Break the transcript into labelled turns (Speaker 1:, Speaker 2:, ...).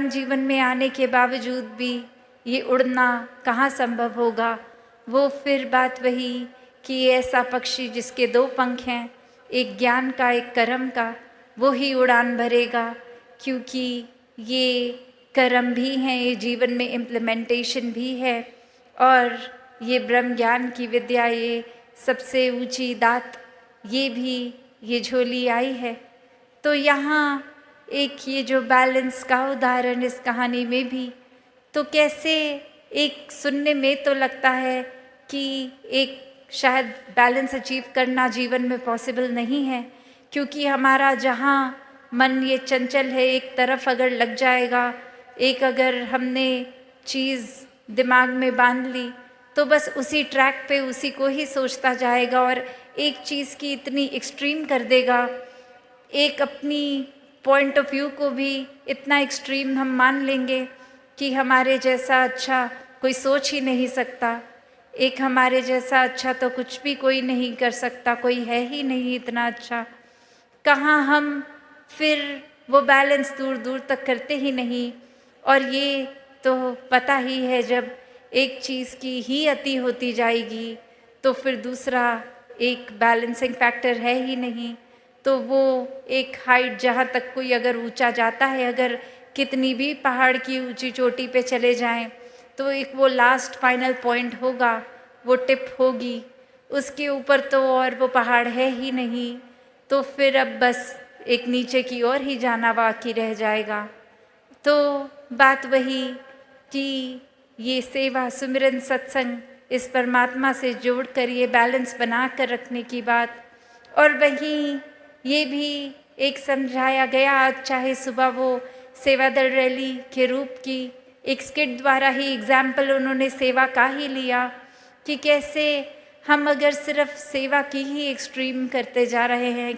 Speaker 1: जीवन में आने के बावजूद भी ये उड़ना कहाँ संभव होगा। वो फिर बात वही कि ऐसा पक्षी जिसके दो पंख हैं, एक ज्ञान का एक कर्म का, वो ही उड़ान भरेगा, क्योंकि ये कर्म भी हैं, ये जीवन में इम्प्लीमेंटेशन भी है। और ये ब्रह्म ज्ञान की विद्या, ये सबसे ऊंची दात, ये भी ये झोली आई है। तो यहाँ एक ये जो बैलेंस का उदाहरण इस कहानी में भी, तो कैसे एक सुनने में तो लगता है कि एक शायद बैलेंस अचीव करना जीवन में पॉसिबल नहीं है, क्योंकि हमारा जहाँ मन ये चंचल है, एक तरफ अगर लग जाएगा, एक अगर हमने चीज़ दिमाग में बांध ली तो बस उसी ट्रैक पे उसी को ही सोचता जाएगा और एक चीज़ की इतनी एक्सट्रीम कर देगा, एक अपनी पॉइंट ऑफ व्यू को भी इतना एक्सट्रीम हम मान लेंगे कि हमारे जैसा अच्छा कोई सोच ही नहीं सकता, एक हमारे जैसा अच्छा तो कुछ भी कोई नहीं कर सकता, कोई है ही नहीं इतना अच्छा। कहाँ हम फिर वो बैलेंस दूर दूर तक करते ही नहीं। और ये तो पता ही है, जब एक चीज़ की ही अति होती जाएगी तो फिर दूसरा एक बैलेंसिंग फैक्टर है ही नहीं। तो वो एक हाइट जहाँ तक कोई अगर ऊंचा जाता है, अगर कितनी भी पहाड़ की ऊंची चोटी पे चले जाएं, तो एक वो लास्ट फाइनल पॉइंट होगा, वो टिप होगी, उसके ऊपर तो और वो पहाड़ है ही नहीं। तो फिर अब बस एक नीचे की ओर ही जाना बाकी रह जाएगा। तो बात वही कि ये सेवा, सुमिरन, सत्संग, इस परमात्मा से जोड़कर ये बैलेंस बना कर रखने की बात। और वहीं ये भी एक समझाया गया, आज चाहे सुबह वो सेवा दल रैली के रूप की एक स्किट द्वारा ही एग्जाम्पल उन्होंने सेवा का ही लिया कि कैसे हम अगर सिर्फ सेवा की ही एक्सट्रीम करते जा रहे हैं